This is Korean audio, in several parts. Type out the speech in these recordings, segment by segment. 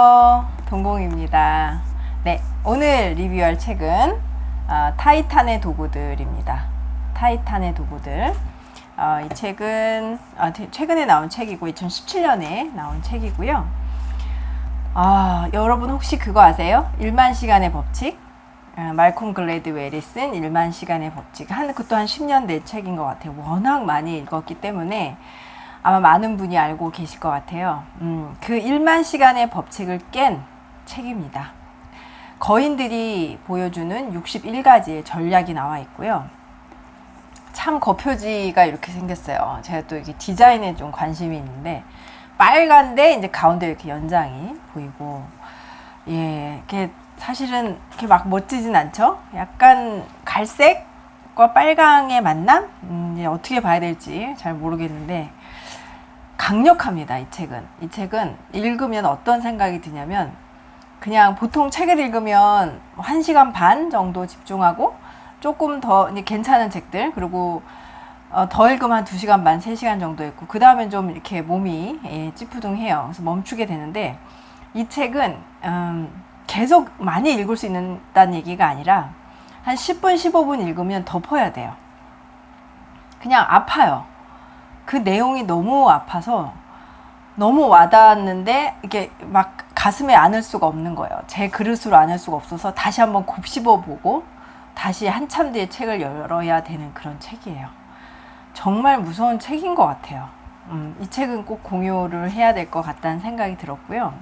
안녕하세요. 동공입니다. 네, 오늘 리뷰할 책은 타이탄의 도구들입니다. 타이탄의 도구들. 이 책은 최근에 나온 책이고 2017년에 나온 책이고요. 여러분 혹시 그거 아세요? 1만 시간의 법칙? 말콤 글래드웰이 쓴 1만 시간의 법칙. 그것도 한 10년 된 책인 것 같아요. 워낙 많이 읽었기 때문에 아마 많은 분이 알고 계실 것 같아요. 그 1만 시간의 법칙을 깬 책입니다. 거인들이 보여주는 61가지의 전략이 나와 있고요. 참 겉표지가 이렇게 생겼어요. 제가 또 이게 디자인에 좀 관심이 있는데 빨간데 이제 가운데 이렇게 연장이 보이고, 이게 사실은 이렇게 막 멋지진 않죠? 약간 갈색과 빨강의 만남? 이제 어떻게 봐야 될지 잘 모르겠는데 강력합니다. 이 책은 읽으면 어떤 생각이 드냐면, 그냥 보통 책을 읽으면 1시간 반 정도 집중하고 조금 더 괜찮은 책들, 그리고 더 읽으면 한 2시간 반, 3시간 정도 읽고 그 다음엔 좀 이렇게 몸이 찌푸둥해요. 그래서 멈추게 되는데, 이 책은 계속 많이 읽을 수 있다는 얘기가 아니라 한 10분, 15분 읽으면 덮어야 돼요. 그냥 아파요. 그 내용이 너무 아파서 너무 와닿았는데 이게 막 가슴에 안을 수가 없는 거예요. 제 그릇으로 안을 수가 없어서 다시 한번 곱씹어 보고 다시 한참 뒤에 책을 열어야 되는 그런 책이에요. 정말 무서운 책인 것 같아요. 이 책은 꼭 공유를 해야 될 것 같다는 생각이 들었고요.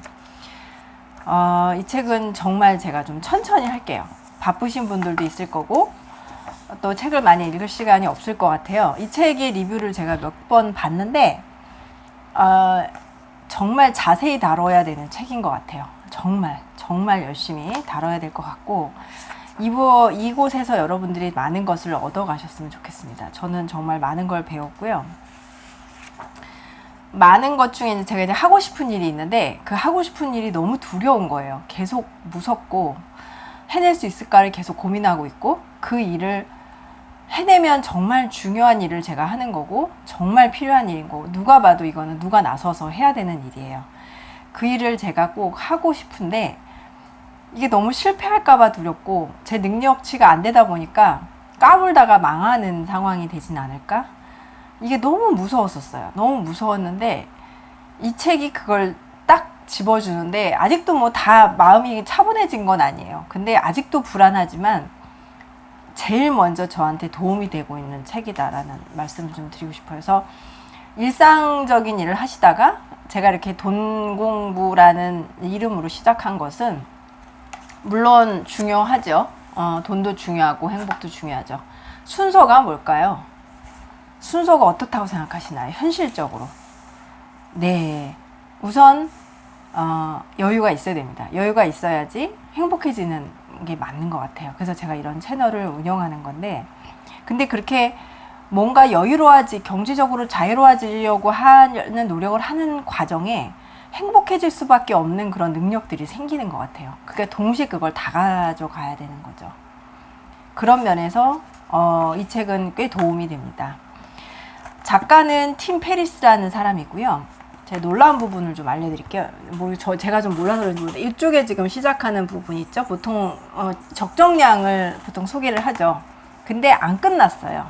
이 책은 정말 제가 좀 천천히 할게요. 바쁘신 분들도 있을 거고 또 책을 많이 읽을 시간이 없을 것 같아요. 이 책의 리뷰를 제가 몇 번 봤는데 정말 자세히 다뤄야 되는 책인 것 같아요. 정말 열심히 다뤄야 될 것 같고, 이곳에서 여러분들이 많은 것을 얻어가셨으면 좋겠습니다. 저는 정말 많은 걸 배웠고요. 많은 것 중에 제가 이제 하고 싶은 일이 있는데 그 하고 싶은 일이 너무 두려운 거예요. 계속 무섭고 해낼 수 있을까를 계속 고민하고 있고, 그 일을 해내면 정말 중요한 일을 제가 하는 거고 정말 필요한 일인 거고, 누가 봐도 이거는 누가 나서서 해야 되는 일이에요. 그 일을 제가 꼭 하고 싶은데 이게 너무 실패할까봐 두렵고 제 능력치가 안 되다 보니까 까불다가 망하는 상황이 되진 않을까? 이게 너무 무서웠었어요. 너무 무서웠는데 이 책이 그걸 딱 집어주는데, 아직도 뭐 다 마음이 차분해진 건 아니에요. 근데 아직도 불안하지만 제일 먼저 저한테 도움이 되고 있는 책이다라는 말씀을 좀 드리고 싶어요. 그래서 일상적인 일을 하시다가 제가 이렇게 돈 공부라는 이름으로 시작한 것은 물론 중요하죠. 돈도 중요하고 행복도 중요하죠. 순서가 뭘까요? 순서가 어떻다고 생각하시나요? 현실적으로. 네, 우선 여유가 있어야 됩니다. 여유가 있어야지 행복해지는 게 맞는 것 같아요. 그래서 제가 이런 채널을 운영하는 건데, 근데 그렇게 뭔가 경제적으로 자유로워지려고 하는 노력을 하는 과정에 행복해질 수밖에 없는 그런 능력들이 생기는 것 같아요. 그게 동시에 그걸 다 가져가야 되는 거죠. 그런 면에서 이 책은 꽤 도움이 됩니다. 작가는 팀 페리스라는 사람이고요. 제가 놀라운 부분을 좀 알려드릴게요. 제가 좀 몰라서 그런지 모르겠는데, 이쪽에 지금 시작하는 부분이 있죠. 보통 적정량을 보통 소개를 하죠. 근데 안 끝났어요.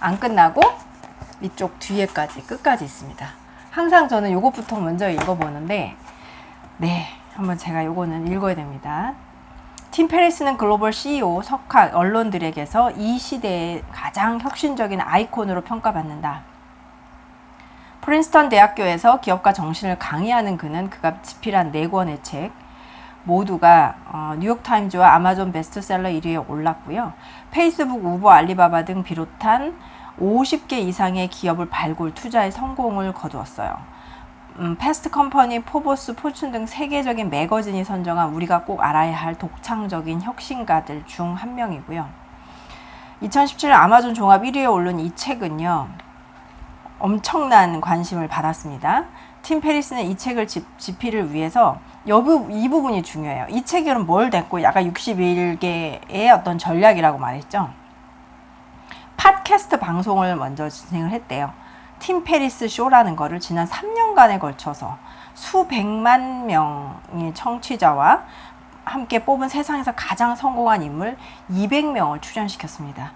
안 끝나고 이쪽 뒤에까지 끝까지 있습니다. 항상 저는 요것부터 먼저 읽어보는데, 한번 제가 요거는 읽어야 됩니다. 팀 페리스는 글로벌 CEO, 석학, 언론들에게서 이 시대의 가장 혁신적인 아이콘으로 평가받는다. 프린스턴 대학교에서 기업가 정신을 강의하는 그가 집필한 4권의 책 모두가 뉴욕타임즈와 아마존 베스트셀러 1위에 올랐고요. 페이스북, 우버, 알리바바 등 비롯한 50개 이상의 기업을 발굴, 투자에 성공을 거두었어요. 패스트 컴퍼니, 포브스, 포춘 등 세계적인 매거진이 선정한 우리가 꼭 알아야 할 독창적인 혁신가들 중 한 명이고요. 2017년 아마존 종합 1위에 오른 이 책은요, 엄청난 관심을 받았습니다. 팀 페리스는 이 책을 집필을 위해서 이 부분이 중요해요. 이 책은 뭘 냈고, 약간 61개의 어떤 전략이라고 말했죠. 팟캐스트 방송을 먼저 진행을 했대요. 팀 페리스 쇼라는 거를 지난 3년간에 걸쳐서 수백만 명의 청취자와 함께 뽑은 세상에서 가장 성공한 인물 200명을 출연시켰습니다.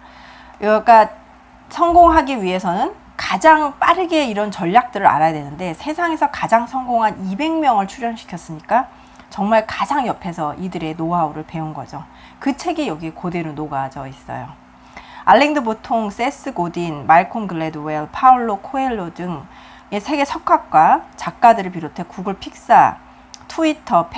그러니까 성공하기 위해서는 가장 빠르게 이런 전략들을 알아야 되는데 세상에서 가장 성공한 200명을 출연시켰으니까 정말 가장 옆에서 이들의 노하우를 배운 거죠. 그 책이 여기 그대로 녹아져 있어요. 알랭드 보통, 세스 고딘, 말콤 글래드웰, 파울로 코엘로 등의 세계 석학과 작가들을 비롯해 구글, 픽사, 트위터,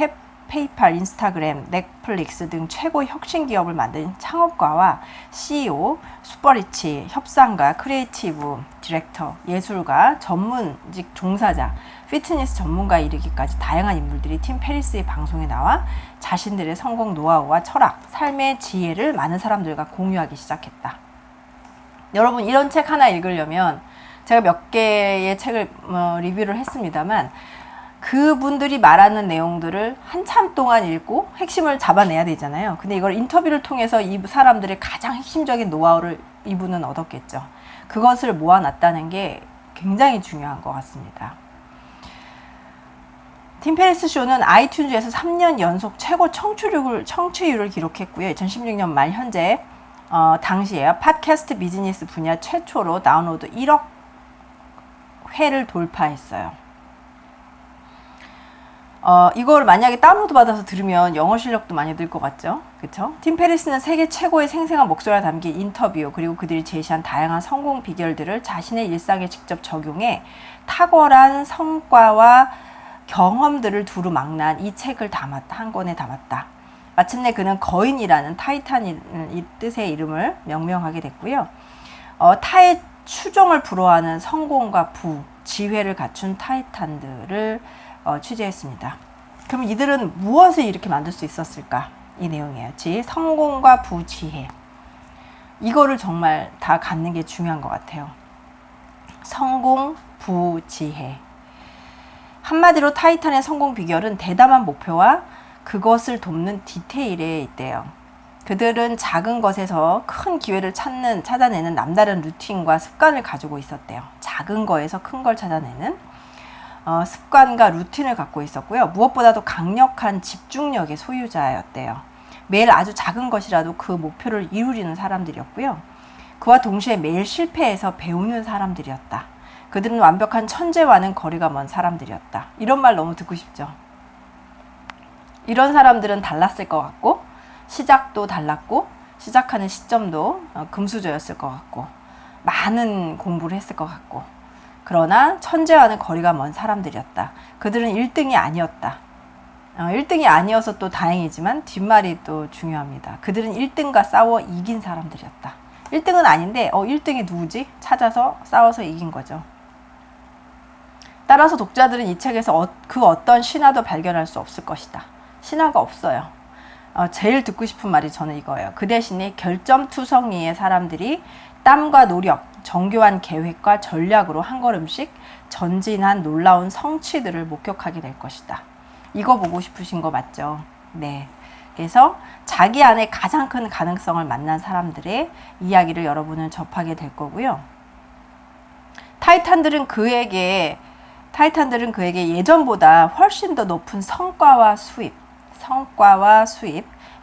페이팔, 인스타그램, 넷플릭스 등 최고의 혁신 기업을 만든 창업가와 CEO, 슈퍼리치, 협상가, 크리에이티브 디렉터, 예술가, 전문직 종사자, 피트니스 전문가에 이르기까지 다양한 인물들이 팀 페리스의 방송에 나와 자신들의 성공 노하우와 철학, 삶의 지혜를 많은 사람들과 공유하기 시작했다. 여러분, 이런 책 하나 읽으려면 제가 몇 개의 책을 리뷰를 했습니다만 그분들이 말하는 내용들을 한참 동안 읽고 핵심을 잡아내야 되잖아요. 근데 이걸 인터뷰를 통해서 이 사람들의 가장 핵심적인 노하우를 이분은 얻었겠죠. 그것을 모아놨다는 게 굉장히 중요한 것 같습니다. 팀 페리스 쇼는 아이튠즈에서 3년 연속 최고 청취율을 기록했고요. 2016년 말 현재 당시에 팟캐스트 비즈니스 분야 최초로 다운로드 1억 회를 돌파했어요. 이걸 만약에 다운로드 받아서 들으면 영어 실력도 많이 늘 것 같죠? 그쵸? 팀 페리스는 세계 최고의 생생한 목소리가 담긴 인터뷰, 그리고 그들이 제시한 다양한 성공 비결들을 자신의 일상에 직접 적용해 탁월한 성과와 경험들을 두루 망라한 이 책을 한 권에 담았다. 마침내 그는 거인이라는 타이탄 뜻의 이름을 명명하게 됐고요. 타의 추종을 불허하는 성공과 지혜를 갖춘 타이탄들을 취재했습니다. 그럼 이들은 무엇을 이렇게 만들 수 있었을까? 이 내용이에요. 성공과 지혜. 이거를 정말 다 갖는 게 중요한 것 같아요. 성공, 지혜. 한마디로 타이탄의 성공 비결은 대담한 목표와 그것을 돕는 디테일에 있대요. 그들은 작은 것에서 큰 기회를 찾아내는 남다른 루틴과 습관을 가지고 있었대요. 작은 거에서 큰 걸 찾아내는 습관과 루틴을 갖고 있었고요. 무엇보다도 강력한 집중력의 소유자였대요. 매일 아주 작은 것이라도 그 목표를 이루려는 사람들이었고요. 그와 동시에 매일 실패해서 배우는 사람들이었다. 그들은 완벽한 천재와는 거리가 먼 사람들이었다. 이런 말 너무 듣고 싶죠? 이런 사람들은 달랐을 것 같고, 시작도 달랐고, 시작하는 시점도 금수저였을 것 같고, 많은 공부를 했을 것 같고, 그러나 천재와는 거리가 먼 사람들이었다. 그들은 1등이 아니었다. 1등이 아니어서 또 다행이지만 뒷말이 또 중요합니다. 그들은 1등과 싸워 이긴 사람들이었다. 1등은 아닌데 1등이 누구지? 찾아서 싸워서 이긴 거죠. 따라서 독자들은 이 책에서 그 어떤 신화도 발견할 수 없을 것이다. 신화가 없어요. 제일 듣고 싶은 말이 저는 이거예요. 그 대신에 결점투성이의 사람들이 땀과 노력, 정교한 계획과 전략으로 한 걸음씩 전진한 놀라운 성취들을 목격하게 될 것이다. 이거 보고 싶으신 거 맞죠? 네. 그래서 자기 안에 가장 큰 가능성을 만난 사람들의 이야기를 여러분은 접하게 될 거고요. 타이탄들은 그에게 예전보다 훨씬 더 높은 성과와 수입,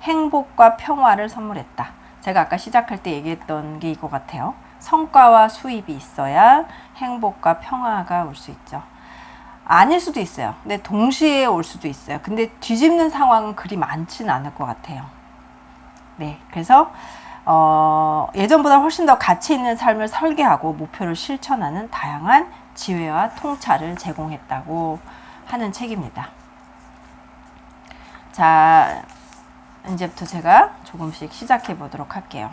행복과 평화를 선물했다. 제가 아까 시작할 때 얘기했던 게 이거 같아요. 성과와 수입이 있어야 행복과 평화가 올 수 있죠. 아닐 수도 있어요. 근데 동시에 올 수도 있어요. 근데 뒤집는 상황은 그리 많지는 않을 것 같아요. 네, 그래서 예전보다 훨씬 더 가치 있는 삶을 설계하고 목표를 실천하는 다양한 지혜와 통찰을 제공했다고 하는 책입니다. 자, 이제부터 제가 조금씩 시작해 보도록 할게요.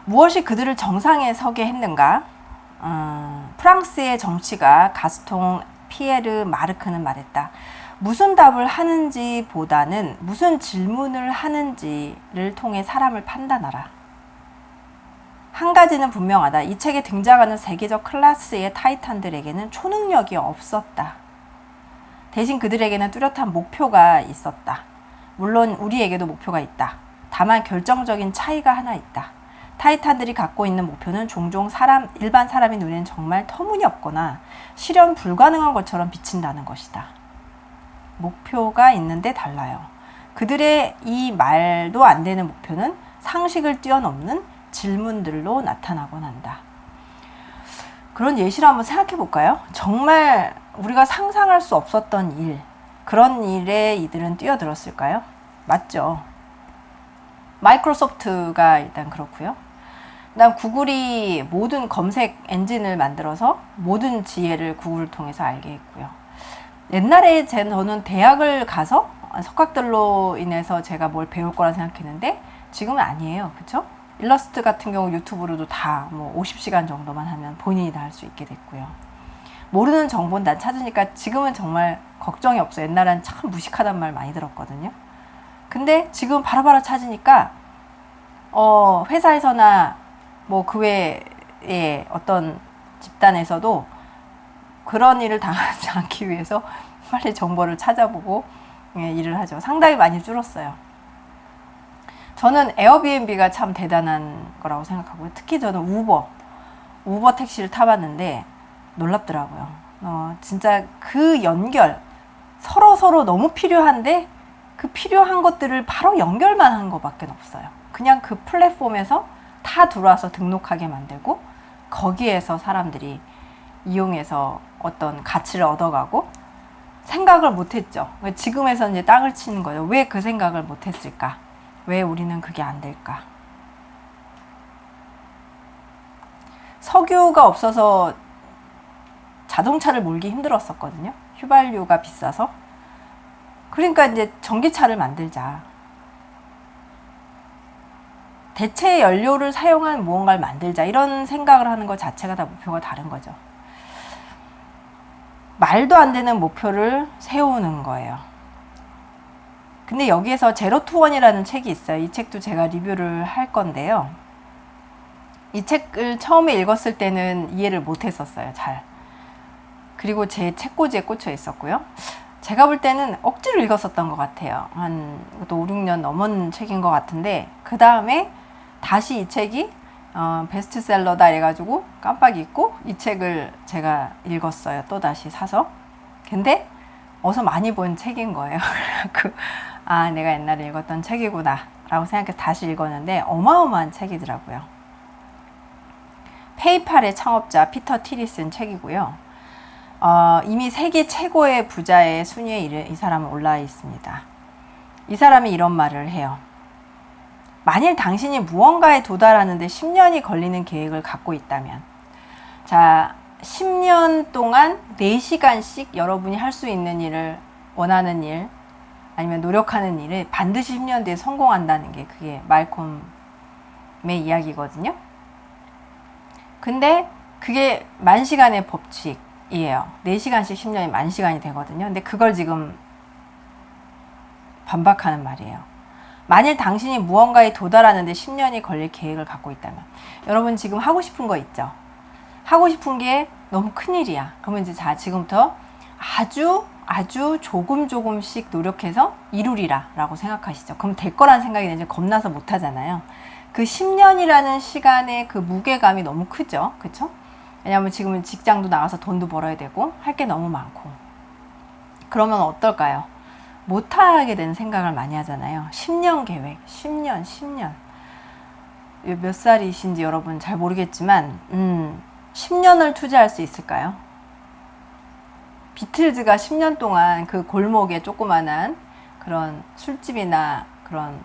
무엇이 그들을 정상에 서게 했는가? 프랑스의 정치가 가스통 피에르 마르크는 말했다. 무슨 답을 하는지보다는 무슨 질문을 하는지를 통해 사람을 판단하라. 한 가지는 분명하다. 이 책에 등장하는 세계적 클래스의 타이탄들에게는 초능력이 없었다. 대신 그들에게는 뚜렷한 목표가 있었다. 물론 우리에게도 목표가 있다. 다만 결정적인 차이가 하나 있다. 타이탄들이 갖고 있는 목표는 종종 일반 사람의 눈에는 정말 터무니없거나 실현 불가능한 것처럼 비친다는 것이다. 목표가 있는데 달라요. 그들의 이 말도 안 되는 목표는 상식을 뛰어넘는 질문들로 나타나곤 한다. 그런 예시를 한번 생각해 볼까요? 정말 우리가 상상할 수 없었던 일, 그런 일에 이들은 뛰어들었을까요? 맞죠. 마이크로소프트가 일단 그렇고요. 그다음 구글이 모든 검색 엔진을 만들어서 모든 지혜를 구글을 통해서 알게 했고요. 옛날에 저는 대학을 가서 석학들로 인해서 제가 뭘 배울 거라 생각했는데 지금은 아니에요. 그렇죠? 일러스트 같은 경우 유튜브로도 다 뭐 50시간 정도만 하면 본인이 다 할 수 있게 됐고요. 모르는 정보는 난 찾으니까 지금은 정말 걱정이 없어요. 옛날엔 참 무식하단 말 많이 들었거든요. 근데 지금 바로바로 찾으니까 회사에서나 뭐 그 외에 어떤 집단에서도 그런 일을 당하지 않기 위해서 빨리 정보를 찾아보고 일을 하죠. 상당히 많이 줄었어요. 저는 에어비앤비가 참 대단한 거라고 생각하고요. 특히 저는 우버 택시를 타봤는데 놀랍더라고요. 진짜 그 연결, 서로 너무 필요한데 그 필요한 것들을 바로 연결만 한 것밖에 없어요. 그냥 그 플랫폼에서 다 들어와서 등록하게 만들고 거기에서 사람들이 이용해서 어떤 가치를 얻어가고 생각을 못했죠. 지금에서 이제 땅을 치는 거예요. 왜 그 생각을 못했을까? 왜 우리는 그게 안 될까? 석유가 없어서 자동차를 몰기 힘들었었거든요. 휘발유가 비싸서. 그러니까 이제 전기차를 만들자. 대체 연료를 사용한 무언가를 만들자. 이런 생각을 하는 것 자체가 다 목표가 다른 거죠. 말도 안 되는 목표를 세우는 거예요. 근데 여기에서 제로 투 원이라는 책이 있어요. 이 책도 제가 리뷰를 할 건데요. 이 책을 처음에 읽었을 때는 이해를 못 했었어요. 잘. 그리고 제 책꽂이에 꽂혀 있었고요. 제가 볼 때는 억지로 읽었었던 것 같아요. 한 또 5, 6년 넘은 책인 것 같은데 그 다음에 다시 이 책이 베스트셀러다 이래가지고 깜빡 잊고 이 책을 제가 읽었어요. 또 다시 사서. 근데 어서 많이 본 책인 거예요. 아, 내가 옛날에 읽었던 책이구나 라고 생각해서 다시 읽었는데 어마어마한 책이더라고요. 페이팔의 창업자 피터 틸이 쓴 책이고요. 이미 세계 최고의 부자의 순위에 이 사람은 올라 있습니다. 이 사람이 이런 말을 해요. 만일 당신이 무언가에 도달하는데 10년이 걸리는 계획을 갖고 있다면, 자, 10년 동안 4시간씩 여러분이 할 수 있는 일을, 원하는 일, 아니면 노력하는 일을 반드시 10년 뒤에 성공한다는 게 그게 말콤의 이야기거든요. 근데 그게 만시간의 법칙이에요. 4시간씩 10년이 만시간이 되거든요. 근데 그걸 지금 반박하는 말이에요. 만일 당신이 무언가에 도달하는데 10년이 걸릴 계획을 갖고 있다면, 여러분 지금 하고 싶은 거 있죠? 하고 싶은 게 너무 큰일이야. 그러면 이제 자, 지금부터 아주 조금씩 노력해서 이루리라 라고 생각하시죠. 그럼 될 거라는 생각이 이제 겁나서 못 하잖아요. 그 10년이라는 시간의 그 무게감이 너무 크죠. 그쵸? 왜냐하면 지금은 직장도 나가서 돈도 벌어야 되고 할 게 너무 많고. 그러면 어떨까요? 못하게 되는 생각을 많이 하잖아요. 10년 계획, 10년. 몇 살이신지 여러분 잘 모르겠지만 10년을 투자할 수 있을까요? 비틀즈가 10년 동안 그 골목에 조그만한 그런 술집이나 그런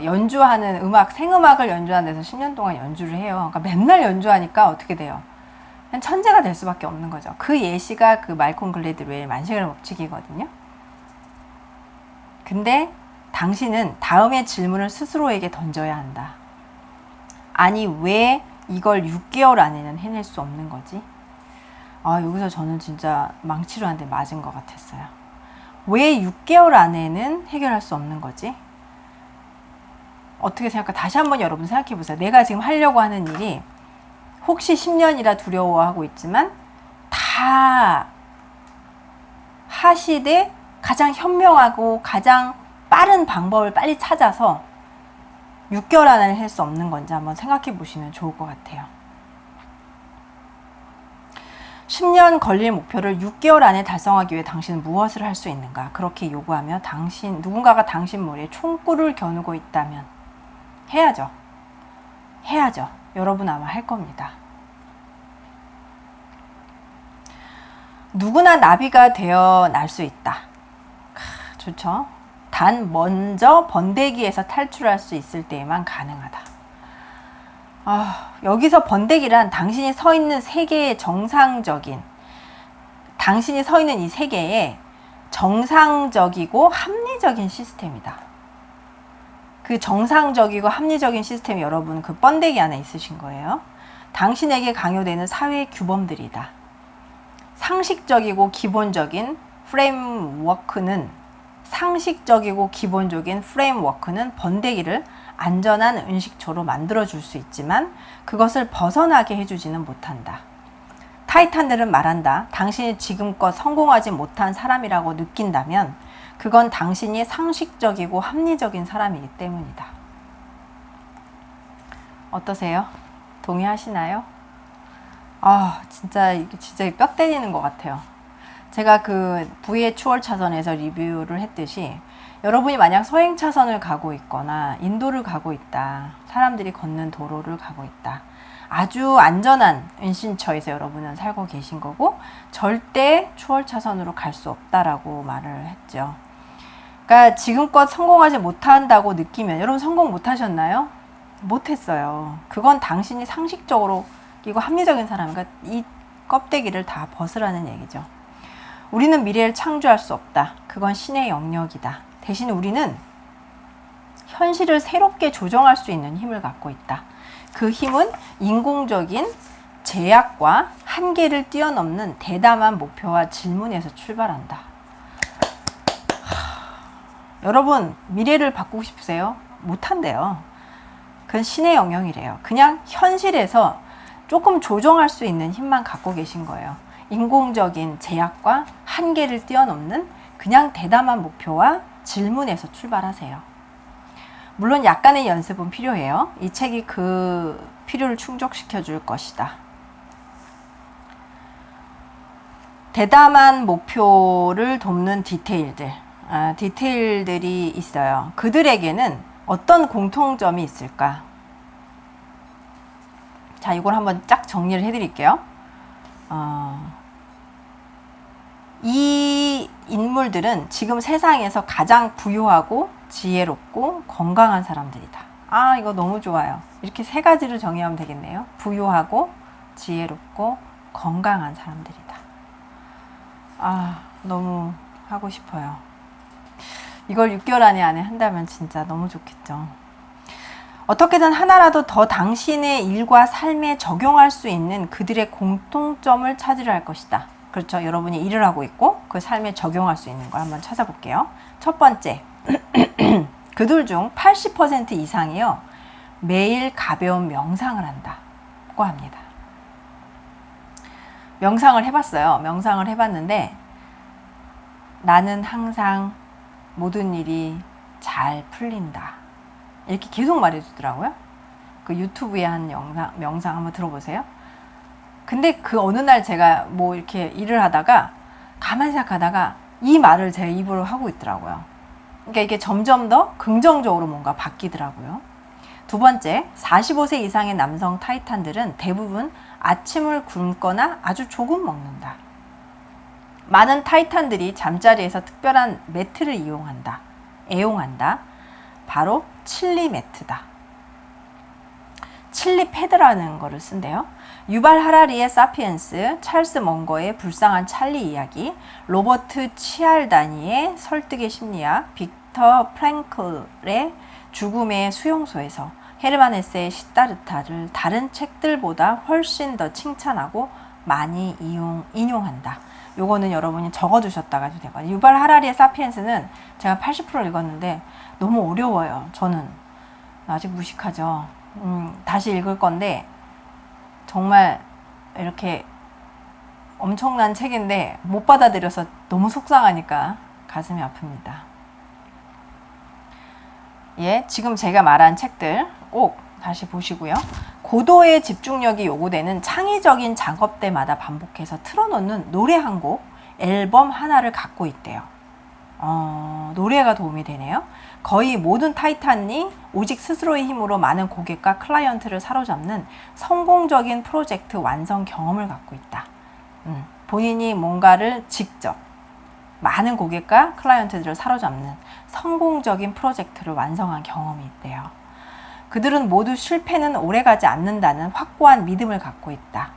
연주하는 생음악을 연주하는 데서 10년 동안 연주를 해요. 그러니까 맨날 연주하니까 어떻게 돼요? 그냥 천재가 될 수밖에 없는 거죠. 그 예시가 그 말콤 글래드웰의 만시간의 법칙이거든요. 근데 당신은 다음의 질문을 스스로에게 던져야 한다. 아니, 왜 이걸 6개월 안에는 해낼 수 없는 거지? 여기서 저는 진짜 망치로 한 대 맞은 것 같았어요. 왜 6개월 안에는 해결할 수 없는 거지? 어떻게 생각할까? 다시 한번 여러분 생각해 보세요. 내가 지금 하려고 하는 일이 혹시 10년이라 두려워하고 있지만 다 하시되 가장 현명하고 가장 빠른 방법을 빨리 찾아서 6개월 안에 할 수 없는 건지 한번 생각해 보시면 좋을 것 같아요. 10년 걸릴 목표를 6개월 안에 달성하기 위해 당신은 무엇을 할 수 있는가? 그렇게 요구하며 누군가가 당신 머리에 총구를 겨누고 있다면 해야죠. 해야죠. 여러분 아마 할 겁니다. 누구나 나비가 되어 날 수 있다. 좋죠. 단 먼저 번데기에서 탈출할 수 있을 때에만 가능하다. 여기서 번데기란 당신이 서 있는 세계의 당신이 서 있는 이 세계의 정상적이고 합리적인 시스템이다. 그 정상적이고 합리적인 시스템이 여러분 그 번데기 안에 있으신 거예요. 당신에게 강요되는 사회의 규범들이다. 상식적이고 기본적인 프레임워크는 번데기를 안전한 은식초로 만들어줄 수 있지만 그것을 벗어나게 해주지는 못한다. 타이탄들은 말한다. 당신이 지금껏 성공하지 못한 사람이라고 느낀다면 그건 당신이 상식적이고 합리적인 사람이기 때문이다. 어떠세요? 동의하시나요? 진짜 뼈 때리는 것 같아요. 제가 그 부의 추월 차선에서 리뷰를 했듯이 여러분이 만약 서행 차선을 가고 있거나 인도를 가고 있다. 사람들이 걷는 도로를 가고 있다. 아주 안전한 은신처에서 여러분은 살고 계신 거고 절대 추월 차선으로 갈 수 없다라고 말을 했죠. 그러니까 지금껏 성공하지 못한다고 느끼면 여러분 성공 못하셨나요? 못했어요. 그건 당신이 상식적으로 이거 합리적인 사람, 그러니까 이 껍데기를 다 벗으라는 얘기죠. 우리는 미래를 창조할 수 없다. 그건 신의 영역이다. 대신 우리는 현실을 새롭게 조정할 수 있는 힘을 갖고 있다. 그 힘은 인공적인 제약과 한계를 뛰어넘는 대담한 목표와 질문에서 출발한다. 여러분 미래를 바꾸고 싶으세요? 못한대요. 그건 신의 영역이래요. 그냥 현실에서 조금 조정할 수 있는 힘만 갖고 계신 거예요. 인공적인 제약과 한계를 뛰어넘는 그냥 대담한 목표와 질문에서 출발하세요. 물론 약간의 연습은 필요해요. 이 책이 그 필요를 충족시켜 줄 것이다. 대담한 목표를 돕는 디테일들이 있어요. 그들에게는 어떤 공통점이 있을까? 자, 이걸 한번 쫙 정리를 해드릴게요. 이 인물들은 지금 세상에서 가장 부유하고 지혜롭고 건강한 사람들이다. 이거 너무 좋아요. 이렇게 세 가지를 정의하면 되겠네요. 부유하고 지혜롭고 건강한 사람들이다. 너무 하고 싶어요. 이걸 6개월 안에 한다면 진짜 너무 좋겠죠. 어떻게든 하나라도 더 당신의 일과 삶에 적용할 수 있는 그들의 공통점을 찾으려 할 것이다. 그렇죠. 여러분이 일을 하고 있고 그 삶에 적용할 수 있는 걸 한번 찾아볼게요. 첫 번째, 그들 중 80% 이상이요. 매일 가벼운 명상을 한다고 합니다. 명상을 해봤어요. 명상을 해봤는데 나는 항상 모든 일이 잘 풀린다. 이렇게 계속 말해주더라고요. 그 유튜브에 한 명상 한번 들어보세요. 근데 그 어느 날 제가 뭐 이렇게 일을 하다가 가만히 생각하다가 이 말을 제 입으로 하고 있더라고요. 그러니까 이게 점점 더 긍정적으로 뭔가 바뀌더라고요. 두 번째, 45세 이상의 남성 타이탄들은 대부분 아침을 굶거나 아주 조금 먹는다. 많은 타이탄들이 잠자리에서 특별한 매트를 애용한다. 바로 칠리 매트다. 칠리 패드라는 거를 쓴대요. 유발 하라리의 사피엔스, 찰스 멍거의 불쌍한 찰리 이야기, 로버트 치알다니의 설득의 심리학, 빅터 프랭클의 죽음의 수용소에서 헤르만 헤세의 시타르타를 다른 책들보다 훨씬 더 칭찬하고 많이 인용한다. 요거는 여러분이 적어두셨다가 해도 되거든요. 유발 하라리의 사피엔스는 제가 80% 읽었는데 너무 어려워요. 저는 아직 무식하죠. 다시 읽을 건데 정말 이렇게 엄청난 책인데 못 받아들여서 너무 속상하니까 가슴이 아픕니다. 예, 지금 제가 말한 책들 꼭 다시 보시고요. 고도의 집중력이 요구되는 창의적인 작업대마다 반복해서 틀어놓는 노래 한 곡, 앨범 하나를 갖고 있대요. 노래가 도움이 되네요. 거의 모든 타이탄이 오직 스스로의 힘으로 많은 고객과 클라이언트를 사로잡는 성공적인 프로젝트 완성 경험을 갖고 있다. 본인이 뭔가를 직접 많은 고객과 클라이언트들을 사로잡는 성공적인 프로젝트를 완성한 경험이 있대요. 그들은 모두 실패는 오래가지 않는다는 확고한 믿음을 갖고 있다.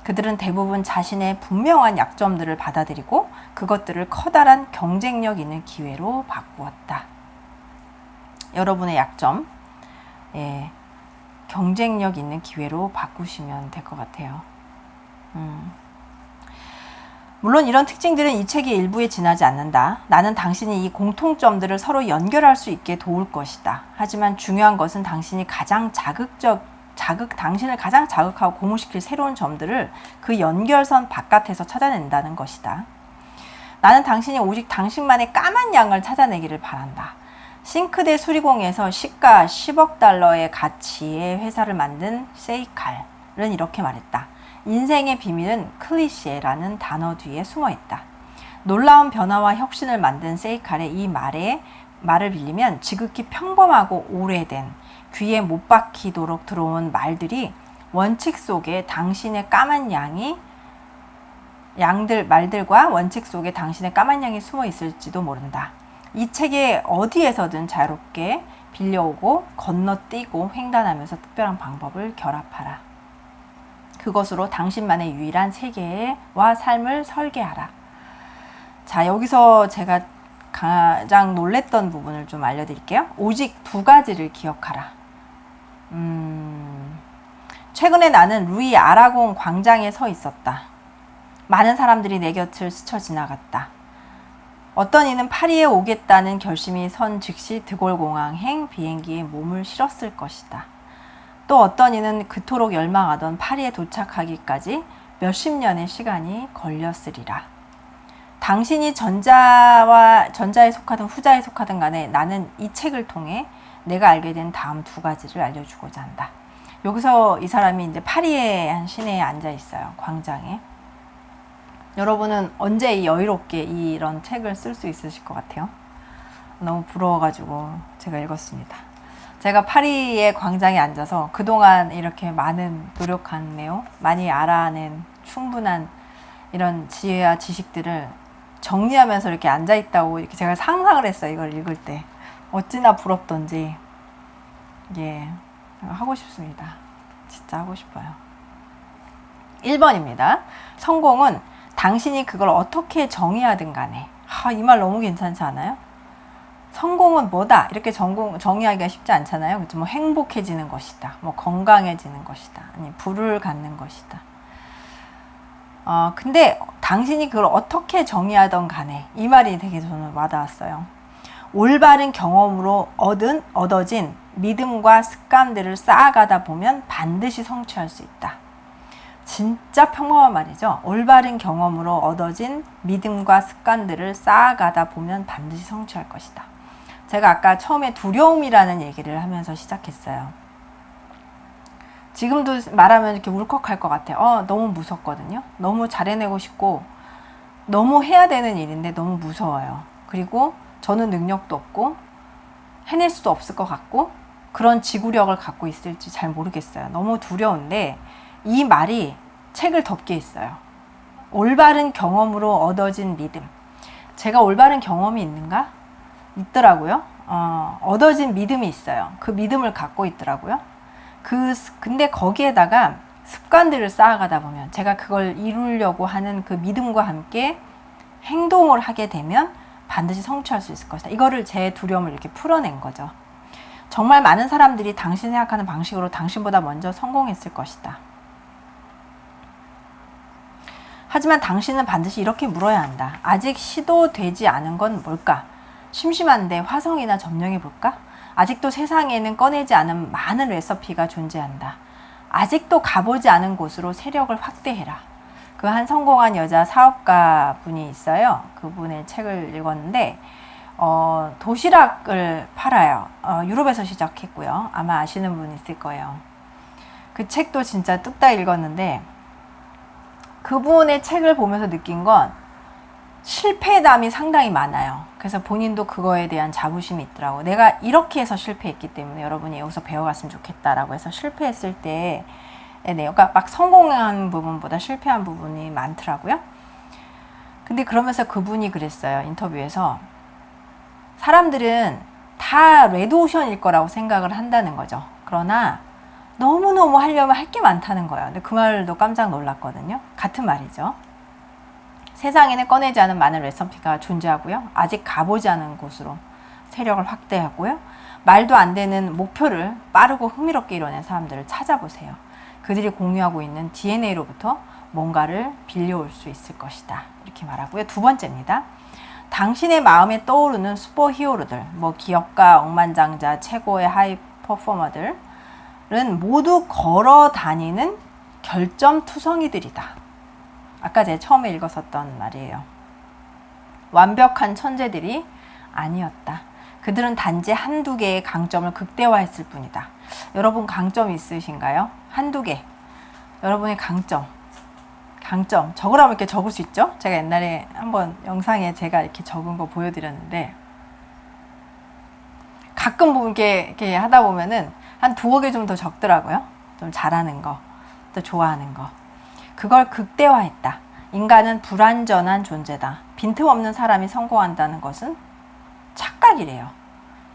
그들은 대부분 자신의 분명한 약점들을 받아들이고 그것들을 커다란 경쟁력 있는 기회로 바꾸었다. 여러분의 약점, 예, 경쟁력 있는 기회로 바꾸시면 될 것 같아요. 물론 이런 특징들은 이 책의 일부에 지나지 않는다. 나는 당신이 이 공통점들을 서로 연결할 수 있게 도울 것이다. 하지만 중요한 것은 당신이 당신을 가장 자극하고 고무시킬 새로운 점들을 그 연결선 바깥에서 찾아낸다는 것이다. 나는 당신이 오직 당신만의 까만 양을 찾아내기를 바란다. 싱크대 수리공에서 시가 10억 달러의 가치의 회사를 만든 세이칼은 이렇게 말했다. 인생의 비밀은 클리셰라는 단어 뒤에 숨어 있다. 놀라운 변화와 혁신을 만든 세이칼의 이 말을 빌리면 지극히 평범하고 오래된 귀에 못 박히도록 들어온 말들이 원칙 속에 당신의 까만 말들과 원칙 속에 당신의 까만 양이 숨어 있을지도 모른다. 이 책에 어디에서든 자유롭게 빌려오고 건너뛰고 횡단하면서 특별한 방법을 결합하라. 그것으로 당신만의 유일한 세계와 삶을 설계하라. 자, 여기서 제가 가장 놀랬던 부분을 좀 알려드릴게요. 오직 2가지를 기억하라. 최근에 나는 루이 아라곤 광장에 서 있었다. 많은 사람들이 내 곁을 스쳐 지나갔다. 어떤 이는 파리에 오겠다는 결심이 선 즉시 드골공항행 비행기에 몸을 실었을 것이다. 또 어떤 이는 그토록 열망하던 파리에 도착하기까지 몇십 년의 시간이 걸렸으리라. 당신이 전자에 속하든 후자에 속하든 간에 나는 이 책을 통해 내가 알게 된 다음 2가지를 알려주고자 한다. 여기서 이 사람이 이제 파리의 한 시내에 앉아 있어요. 광장에. 여러분은 언제 여유롭게 이런 책을 쓸 수 있으실 것 같아요? 너무 부러워가지고 제가 읽었습니다. 제가 파리의 광장에 앉아서 그동안 이렇게 많은 노력한 내용, 많이 알아낸 충분한 이런 지혜와 지식들을 정리하면서 이렇게 앉아있다고 이렇게 제가 상상을 했어요. 이걸 읽을 때. 어찌나 부럽던지. 예, 하고 싶습니다. 진짜 하고 싶어요. 1번입니다. 성공은 당신이 그걸 어떻게 정의하든 간에. 이 말 너무 괜찮지 않아요? 성공은 뭐다 이렇게 정의하기가 쉽지 않잖아요. 그렇죠? 뭐 행복해지는 것이다, 뭐 건강해지는 것이다, 아니 부를 갖는 것이다. 근데 당신이 그걸 어떻게 정의하던 간에 이 말이 되게 저는 와닿았어요. 올바른 경험으로 얻어진 믿음과 습관들을 쌓아가다 보면 반드시 성취할 수 있다. 진짜 평범한 말이죠. 올바른 경험으로 얻어진 믿음과 습관들을 쌓아가다 보면 반드시 성취할 것이다. 제가 아까 처음에 두려움이라는 얘기를 하면서 시작했어요. 지금도 말하면 이렇게 울컥할 것 같아요. 너무 무섭거든요. 너무 잘해내고 싶고 너무 해야 되는 일인데 너무 무서워요. 그리고 저는 능력도 없고 해낼 수도 없을 것 같고 그런 지구력을 갖고 있을지 잘 모르겠어요. 너무 두려운데 이 말이 책을 덮게 했어요. 올바른 경험으로 얻어진 믿음. 제가 올바른 경험이 있는가? 있더라고요. 얻어진 믿음이 있어요. 그 믿음을 갖고 있더라고요. 근데 거기에다가 습관들을 쌓아가다 보면 제가 그걸 이루려고 하는 그 믿음과 함께 행동을 하게 되면 반드시 성취할 수 있을 것이다. 이거를 제 두려움을 이렇게 풀어낸 거죠. 정말 많은 사람들이 당신이 생각하는 방식으로 당신보다 먼저 성공했을 것이다. 하지만 당신은 반드시 이렇게 물어야 한다. 아직 시도되지 않은 건 뭘까? 심심한데 화성이나 점령해볼까? 아직도 세상에는 꺼내지 않은 많은 레시피가 존재한다. 아직도 가보지 않은 곳으로 세력을 확대해라. 그 한 성공한 여자 사업가 분이 있어요. 그분의 책을 읽었는데 도시락을 팔아요. 유럽에서 시작했고요. 아마 아시는 분 있을 거예요. 그 책도 진짜 뚝딱 읽었는데 그분의 책을 보면서 느낀 건 실패담이 상당히 많아요. 그래서 본인도 그거에 대한 자부심이 있더라고. 내가 이렇게 해서 실패했기 때문에 여러분이 여기서 배워갔으면 좋겠다라고 해서 실패했을 때의 내용, 그러니까 막 성공한 부분보다 실패한 부분이 많더라고요. 근데 그러면서 그분이 그랬어요. 인터뷰에서 사람들은 다 레드오션일 거라고 생각을 한다는 거죠. 그러나 너무너무 하려면 할 게 많다는 거예요. 근데 그 말도 깜짝 놀랐거든요. 같은 말이죠. 세상에는 꺼내지 않은 많은 레시피가 존재하고요. 아직 가보지 않은 곳으로 세력을 확대하고요. 말도 안 되는 목표를 빠르고 흥미롭게 이뤄낸 사람들을 찾아보세요. 그들이 공유하고 있는 DNA로부터 뭔가를 빌려올 수 있을 것이다. 이렇게 말하고요. 두 번째입니다. 당신의 마음에 떠오르는 슈퍼 히어로들, 뭐 기업가, 억만장자, 최고의 하이 퍼포머들은 모두 걸어 다니는 결점투성이들이다. 아까 제가 처음에 읽었었던 말이에요. 완벽한 천재들이 아니었다. 그들은 단지 한두 개의 강점을 극대화했을 뿐이다. 여러분 강점 있으신가요? 한두 개. 여러분의 강점 적으라면 이렇게 적을 수 있죠? 제가 옛날에 한번 영상에 제가 이렇게 적은 거 보여드렸는데 가끔 보면 이렇게 하다 보면은 한 두어 개 좀 더 적더라고요. 좀 잘하는 거, 또 좋아하는 거. 그걸 극대화했다. 인간은 불완전한 존재다. 빈틈없는 사람이 성공한다는 것은 착각이래요.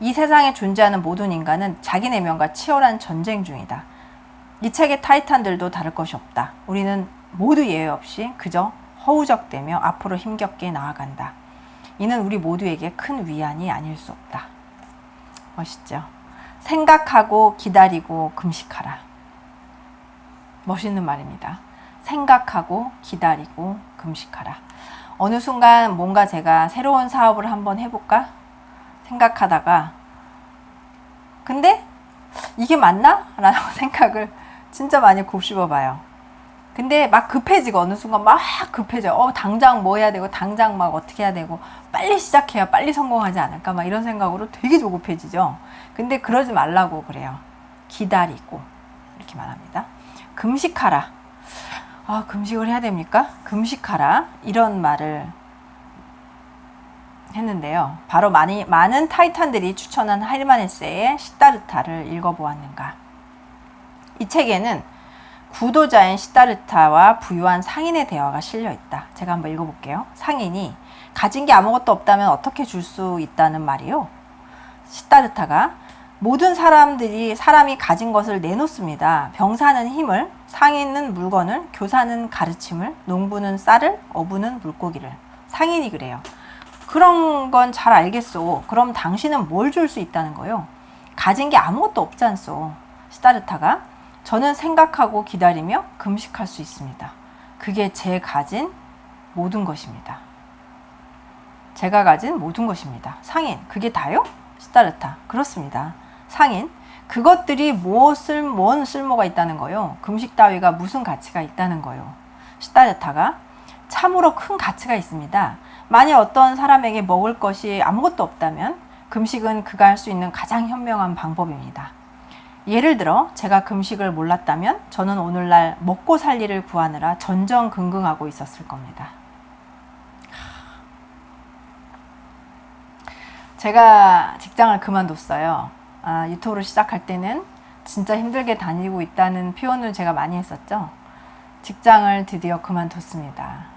이 세상에 존재하는 모든 인간은 자기 내면과 치열한 전쟁 중이다. 이 책의 타이탄들도 다를 것이 없다. 우리는 모두 예외 없이 그저 허우적대며 앞으로 힘겹게 나아간다. 이는 우리 모두에게 큰 위안이 아닐 수 없다. 멋있죠? 생각하고 기다리고 금식하라. 멋있는 말입니다. 생각하고 기다리고 금식하라. 어느 순간 뭔가 제가 새로운 사업을 한번 해볼까 생각하다가 근데 이게 맞나? 라는 생각을 진짜 많이 곱씹어 봐요. 근데 막 급해지고 어느 순간 막 급해져. 당장 뭐 해야 되고 당장 막 어떻게 해야 되고 빨리 시작해야 빨리 성공하지 않을까 막 이런 생각으로 되게 조급해지죠. 근데 그러지 말라고 그래요. 기다리고 이렇게 말합니다. 금식하라. 금식을 해야 됩니까? 금식하라. 이런 말을 했는데요. 바로 많은 타이탄들이 추천한 하르마네스의 시다르타를 읽어보았는가. 이 책에는 구도자인 시다르타와 부유한 상인의 대화가 실려있다. 제가 한번 읽어볼게요. 상인이 가진 게 아무것도 없다면 어떻게 줄 수 있다는 말이요. 시다르타가 모든 사람이 가진 것을 내놓습니다. 병사는 힘을, 상인은 물건을, 교사는 가르침을, 농부는 쌀을, 어부는 물고기를. 상인이 그래요. 그런 건 잘 알겠소. 그럼 당신은 뭘 줄 수 있다는 거요? 가진 게 아무것도 없지 않소. 시다르타가 저는 생각하고 기다리며 금식할 수 있습니다. 그게 제 가진 모든 것입니다. 제가 가진 모든 것입니다. 상인, 그게 다요? 시다르타, 그렇습니다. 상인, 그것들이 뭔 쓸모가 있다는 거요? 금식 따위가 무슨 가치가 있다는 거요? 시다르타가 참으로 큰 가치가 있습니다. 만약 어떤 사람에게 먹을 것이 아무것도 없다면 금식은 그가 할 수 있는 가장 현명한 방법입니다. 예를 들어 제가 금식을 몰랐다면 저는 오늘날 먹고 살 일을 구하느라 전전긍긍하고 있었을 겁니다. 제가 직장을 그만뒀어요. 유튜브를 시작할 때는 진짜 힘들게 다니고 있다는 표현을 제가 많이 했었죠. 직장을 드디어 그만뒀습니다.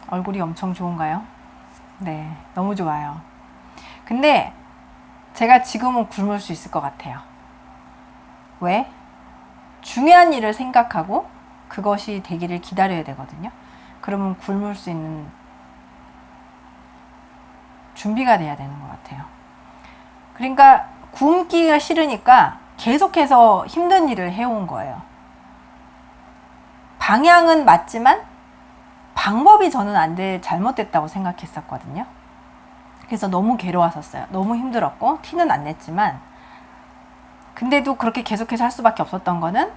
얼굴이 엄청 좋은가요? 네, 너무 좋아요. 근데 제가 지금은 굶을 수 있을 것 같아요. 왜? 중요한 일을 생각하고 그것이 되기를 기다려야 되거든요. 그러면 굶을 수 있는 준비가 돼야 되는 것 같아요. 그러니까 굶기가 싫으니까 계속해서 힘든 일을 해온 거예요. 방향은 맞지만 방법이 저는 잘못됐다고 생각했었거든요. 그래서 너무 괴로웠었어요. 너무 힘들었고 티는 안 냈지만 근데도 그렇게 계속해서 할 수밖에 없었던 거는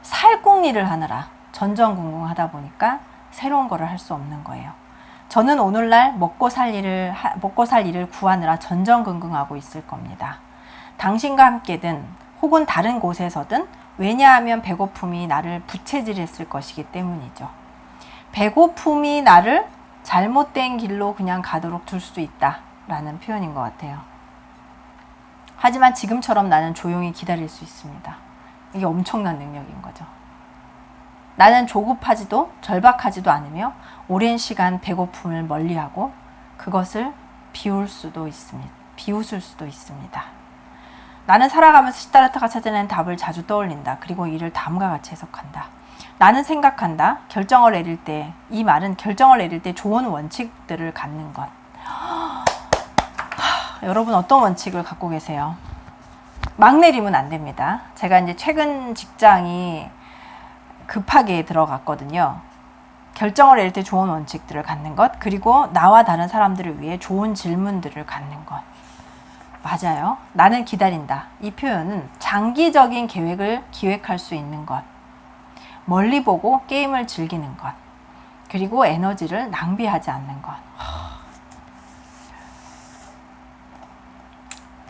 살궁리를 하느라 전전긍긍하다 보니까 새로운 거를 할 수 없는 거예요. 저는 오늘날 먹고 살 일을 구하느라 전전긍긍하고 있을 겁니다. 당신과 함께든 혹은 다른 곳에서든 왜냐하면 배고픔이 나를 부채질했을 것이기 때문이죠. 배고픔이 나를 잘못된 길로 그냥 가도록 둘 수도 있다라는 표현인 것 같아요. 하지만 지금처럼 나는 조용히 기다릴 수 있습니다. 이게 엄청난 능력인 거죠. 나는 조급하지도 절박하지도 않으며 오랜 시간 배고픔을 멀리하고 그것을 비웃을 수도 있습니다. 나는 살아가면서 시다르타가 찾아낸 답을 자주 떠올린다. 그리고 이를 다음과 같이 해석한다. 나는 생각한다. 이 말은 결정을 내릴 때 좋은 원칙들을 갖는 것. 여러분 어떤 원칙을 갖고 계세요? 막 내리면 안 됩니다. 제가 이제 최근 직장이 급하게 들어갔거든요. 결정을 내릴 때 좋은 원칙들을 갖는 것, 그리고 나와 다른 사람들을 위해 좋은 질문들을 갖는 것. 맞아요. 나는 기다린다. 이 표현은 장기적인 계획을 기획할 수 있는 것, 멀리 보고 게임을 즐기는 것, 그리고 에너지를 낭비하지 않는 것.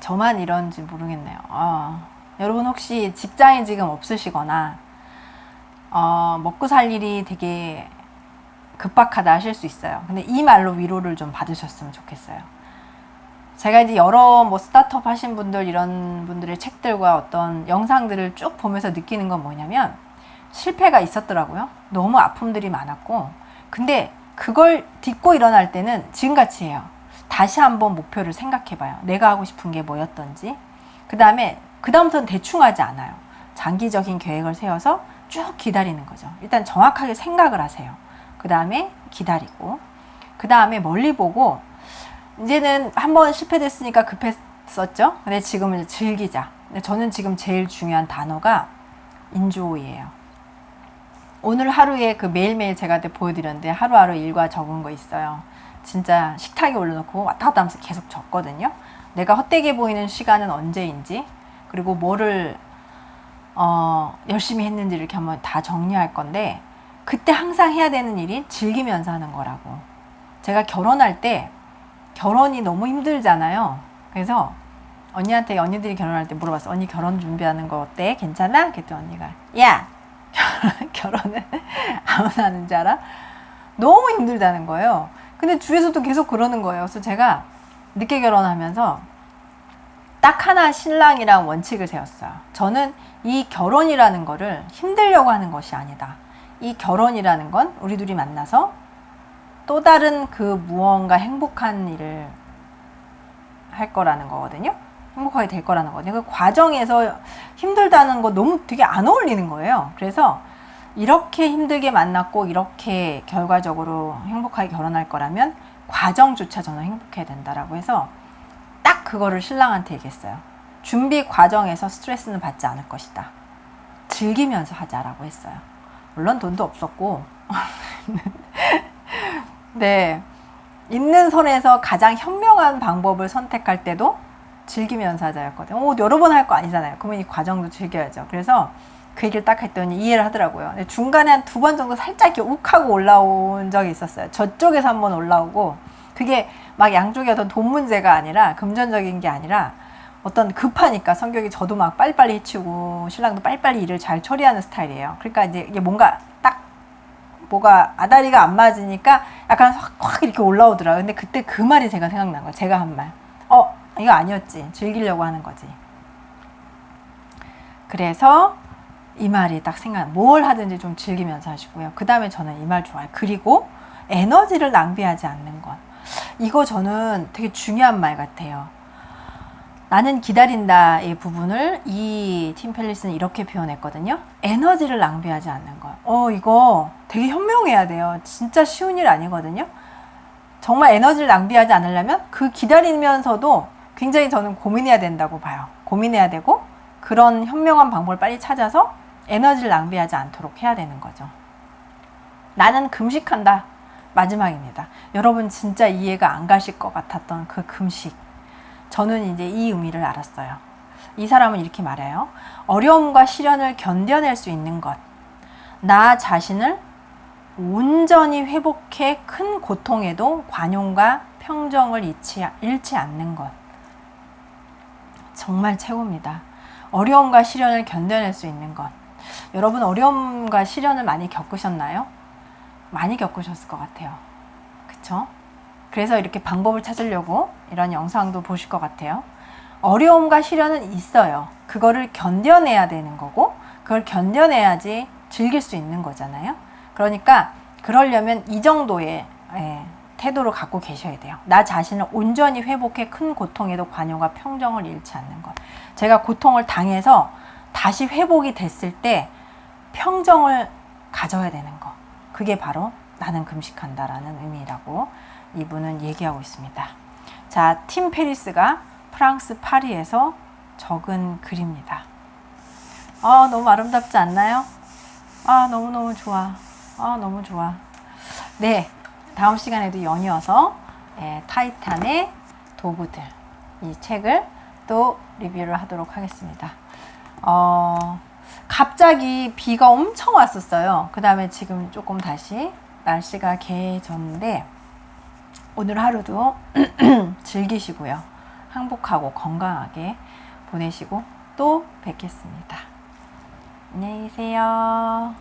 저만 이런지 모르겠네요. 여러분 혹시 직장이 지금 없으시거나 먹고 살 일이 되게 급박하다 하실 수 있어요. 근데 이 말로 위로를 좀 받으셨으면 좋겠어요. 제가 이제 여러 스타트업 하신 분들, 이런 분들의 책들과 어떤 영상들을 쭉 보면서 느끼는 건 뭐냐면 실패가 있었더라고요. 너무 아픔들이 많았고, 근데 그걸 딛고 일어날 때는 지금같이 해요. 다시 한번 목표를 생각해봐요. 내가 하고 싶은 게 뭐였던지. 그다음부터는 대충 하지 않아요. 장기적인 계획을 세워서 쭉 기다리는 거죠. 일단 정확하게 생각을 하세요. 그 다음에 기다리고, 그 다음에 멀리 보고, 이제는 한번 실패됐으니까 급했었죠. 근데 지금은 즐기자. 근데 저는 지금 제일 중요한 단어가 인조이예요. 오늘 하루에 그 매일매일 제가 보여드렸는데 하루하루 일과 적은 거 있어요. 진짜 식탁에 올려놓고 왔다 갔다 하면서 계속 적거든요. 내가 헛되게 보이는 시간은 언제인지, 그리고 뭐를 열심히 했는지 이렇게 한번 다 정리할 건데, 그때 항상 해야 되는 일이 즐기면서 하는 거라고. 제가 결혼할 때 결혼이 너무 힘들잖아요. 그래서 언니들이 결혼할 때 물어봤어. 언니 결혼 준비하는 거 어때? 괜찮아? 그랬더니 언니가 야! 결혼을 아무나 하는 줄 알아? 너무 힘들다는 거예요. 근데 주위에서도 계속 그러는 거예요. 그래서 제가 늦게 결혼하면서 딱 하나 신랑이랑 원칙을 세웠어요. 저는 이 결혼이라는 거를 힘들려고 하는 것이 아니다. 이 결혼이라는 건 우리 둘이 만나서 또 다른 그 무언가 행복한 일을 할 거라는 거거든요. 행복하게 될 거라는 거거든요. 그 과정에서 힘들다는 거 너무 되게 안 어울리는 거예요. 그래서 이렇게 힘들게 만났고 이렇게 결과적으로 행복하게 결혼할 거라면 과정조차 저는 행복해야 된다라고 해서 딱 그거를 신랑한테 얘기했어요. 준비 과정에서 스트레스는 받지 않을 것이다. 즐기면서 하자라고 했어요. 물론 돈도 없었고 네, 있는 선에서 가장 현명한 방법을 선택할 때도 즐기면서 하자였거든요. 여러 번 할 거 아니잖아요. 그러면 이 과정도 즐겨야죠. 그래서 그 얘기를 딱 했더니 이해를 하더라고요. 근데 중간에 한 2번 정도 살짝 이렇게 욱하고 올라온 적이 있었어요. 저쪽에서 한번 올라오고, 그게 막 양쪽에 어떤 돈 문제가 아니라, 금전적인 게 아니라 어떤 급하니까 성격이, 저도 막 빨리빨리 해치우고 신랑도 빨리빨리 일을 잘 처리하는 스타일이에요. 그러니까 이제 이게 뭔가 딱 뭐가 아다리가 안 맞으니까 약간 확 이렇게 올라오더라고요. 근데 그때 그 말이 제가 생각난 거예요. 제가 한 말. 이거 아니었지. 즐기려고 하는 거지. 그래서 이 말이 딱 뭘 하든지 좀 즐기면서 하시고요. 그 다음에 저는 이 말 좋아요. 그리고 에너지를 낭비하지 않는 것. 이거 저는 되게 중요한 말 같아요. 나는 기다린다의 부분을 이 팀 펠리스는 이렇게 표현했거든요. 에너지를 낭비하지 않는 것. 이거 되게 현명해야 돼요. 진짜 쉬운 일 아니거든요. 정말 에너지를 낭비하지 않으려면 그 기다리면서도 굉장히 저는 고민해야 된다고 봐요. 고민해야 되고 그런 현명한 방법을 빨리 찾아서 에너지를 낭비하지 않도록 해야 되는 거죠. 나는 금식한다. 마지막입니다. 여러분 진짜 이해가 안 가실 것 같았던 그 금식. 저는 이제 이 의미를 알았어요. 이 사람은 이렇게 말해요. 어려움과 시련을 견뎌낼 수 있는 것. 나 자신을 온전히 회복해 큰 고통에도 관용과 평정을 잃지 않는 것. 정말 최고입니다. 어려움과 시련을 견뎌낼 수 있는 것. 여러분 어려움과 시련을 많이 겪으셨나요? 많이 겪으셨을 것 같아요. 그쵸? 그래서 이렇게 방법을 찾으려고 이런 영상도 보실 것 같아요. 어려움과 시련은 있어요. 그거를 견뎌내야 되는 거고, 그걸 견뎌내야지 즐길 수 있는 거잖아요. 그러니까 그러려면 이 정도의 태도를 갖고 계셔야 돼요. 나 자신을 온전히 회복해 큰 고통에도 관용과 평정을 잃지 않는 것. 제가 고통을 당해서 다시 회복이 됐을 때 평정을 가져야 되는 것. 그게 바로 나는 금식한다라는 의미라고 이분은 얘기하고 있습니다. 자, 팀 페리스가 프랑스 파리에서 적은 글입니다. 너무 아름답지 않나요? 너무너무 좋아. 너무 좋아. 네, 다음 시간에도 연이어서 타이탄의 도구들, 이 책을 또 리뷰를 하도록 하겠습니다. 갑자기 비가 엄청 왔었어요. 그 다음에 지금 조금 다시 날씨가 개해졌는데 오늘 하루도 즐기시고요. 행복하고 건강하게 보내시고 또 뵙겠습니다. 안녕히 계세요.